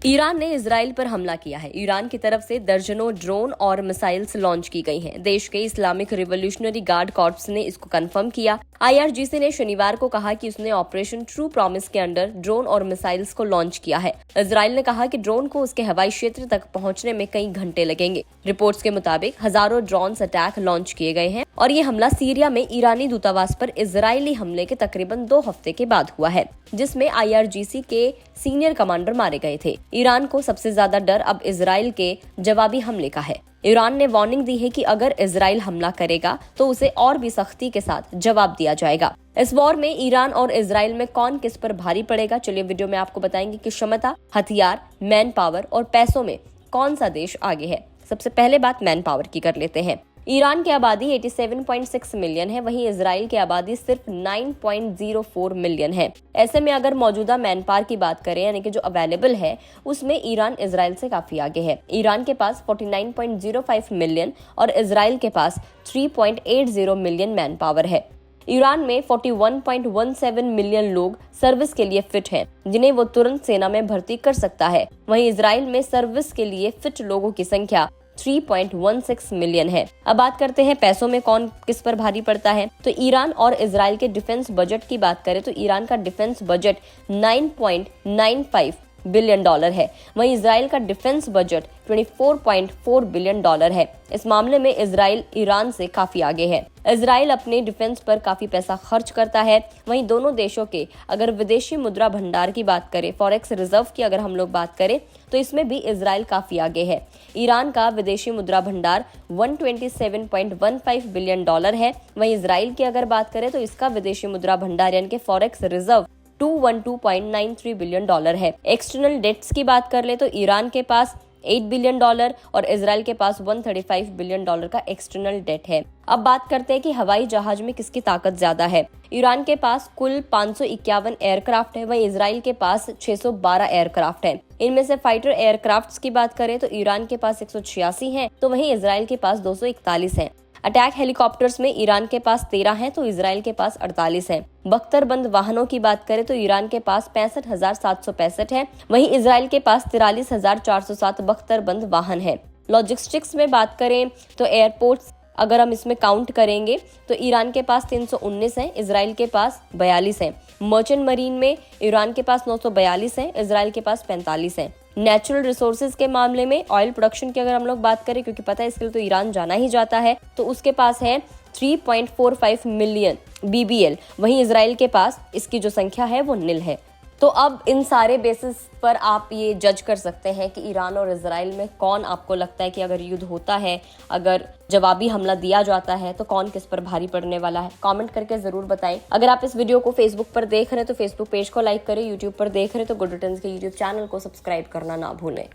Iran ने Israel पर हमला किया है। ईरान की तरफ से दर्जनों ड्रोन और मिसाइल्स लॉन्च की गई हैं। देश के इस्लामिक रिवॉल्यूशनरी गार्ड कॉर्प्स ने इसको कंफर्म किया। IRGC ने शनिवार को कहा कि उसने ऑपरेशन ट्रू प्रॉमिस के अंडर ड्रोन और मिसाइल्स को लॉन्च किया है। इजराइल ने कहा कि ड्रोन को उसके हवाई क्षेत्र तक पहुंचने में कई घंटे लगेंगे। रिपोर्ट्स के मुताबिक हजारों ड्रोन अटैक लॉन्च किए गए हैं और ये हमला सीरिया में ईरानी दूतावास पर इजरायली हमले के तकरीबन 2 हफ्ते के बाद हुआ है, जिसमें IRGC के सीनियर कमांडर मारे गए थे। ईरान को सबसे ज्यादा डर अब इजराइल के जवाबी हमले का है। ईरान ने वार्निंग दी है कि अगर इजराइल हमला करेगा तो उसे और भी सख्ती के साथ जवाब दिया जाएगा। इस वॉर में ईरान और इजराइल में कौन किस पर भारी पड़ेगा, चलिए वीडियो में आपको बताएंगे कि क्षमता, हथियार, मैन पावर और पैसों में कौन सा देश आगे है। सबसे पहले बात मैन पावर की कर लेते हैं। ईरान की आबादी 87.6 मिलियन है, वहीं इजराइल की आबादी सिर्फ 9.04 मिलियन है। ऐसे में अगर मौजूदा मैन पावर की बात करें, यानी कि जो अवेलेबल है, उसमें ईरान इजराइल से काफी आगे है। ईरान के पास 49.05 मिलियन और इजराइल के पास 3.80 मिलियन मैन पावर है। ईरान में 41.17 मिलियन लोग सर्विस के लिए फिट हैं, जिन्हें वो तुरंत सेना में भर्ती कर सकता है। वहीं इजराइल में सर्विस के लिए फिट लोगों की संख्या 3.16 मिलियन है। अब बात करते हैं पैसों में कौन किस पर भारी पड़ता है। तो ईरान और इजराइल के डिफेंस बजट की बात करें तो ईरान का डिफेंस बजट 9.95 बिलियन डॉलर है, वहीं इजराइल का डिफेंस बजट 24.4 बिलियन डॉलर है। इस मामले में इजराइल ईरान से काफी आगे है। इजराइल अपने डिफेंस पर काफी पैसा खर्च करता है। वहीं दोनों देशों के अगर विदेशी मुद्रा भंडार की बात करें, फॉरेक्स रिजर्व की अगर हम लोग बात करें, तो इसमें भी इजराइल काफी आगे है। ईरान का विदेशी मुद्रा भंडार 127.15 बिलियन डॉलर है। वहीं इजराइल की अगर बात करें तो इसका विदेशी मुद्रा भंडार यानी कि फॉरेक्स रिजर्व 212.93 बिलियन डॉलर है। एक्सटर्नल डेट्स की बात कर ले तो ईरान के पास 8 बिलियन डॉलर और इजराइल के पास 135 बिलियन डॉलर का एक्सटर्नल डेट है। अब बात करते हैं कि हवाई जहाज में किसकी ताकत ज्यादा है। ईरान के पास कुल 551 एयरक्राफ्ट है, वहीं इजराइल के पास 612 एयरक्राफ्ट है। इनमें से फाइटर एयरक्राफ्ट्स की बात करें तो ईरान के पास 186 है, तो वहीं इजराइल के पास 241 है। अटैक हेलीकॉप्टर्स में ईरान के पास 13 हैं, तो इजराइल के पास 48 हैं। बख्तरबंद वाहनों की बात करें तो ईरान के पास 65,765 है, वहीं इजराइल के पास 43,407 बख्तरबंद वाहन है। लॉजिस्टिक्स में बात करें तो एयरपोर्ट्स अगर हम इसमें काउंट करेंगे तो ईरान के पास 319 है, इजराइल के पास 42 है। मर्चेंट मरीन में ईरान के पास 942 है, इजराइल के पास 45 है। नेचुरल रिसोर्सेज के मामले में ऑयल प्रोडक्शन की अगर हम लोग बात करें, क्योंकि पता है इसके लिए तो ईरान जाना ही जाता है, तो उसके पास है 3.45 मिलियन BBL, वहीं इजराइल के पास इसकी जो संख्या है वो निल है। तो अब इन सारे बेसिस पर आप ये जज कर सकते हैं कि ईरान और इजराइल में कौन आपको लगता है कि अगर युद्ध होता है, अगर जवाबी हमला दिया जाता है, तो कौन किस पर भारी पड़ने वाला है। कमेंट करके जरूर बताएं। अगर आप इस वीडियो को फेसबुक पर देख रहे हैं तो फेसबुक पेज को लाइक करें, यूट्यूब पर देख रहे हैं तो गुड रिटर्न्स के यूट्यूब चैनल को सब्सक्राइब करना ना भूलें।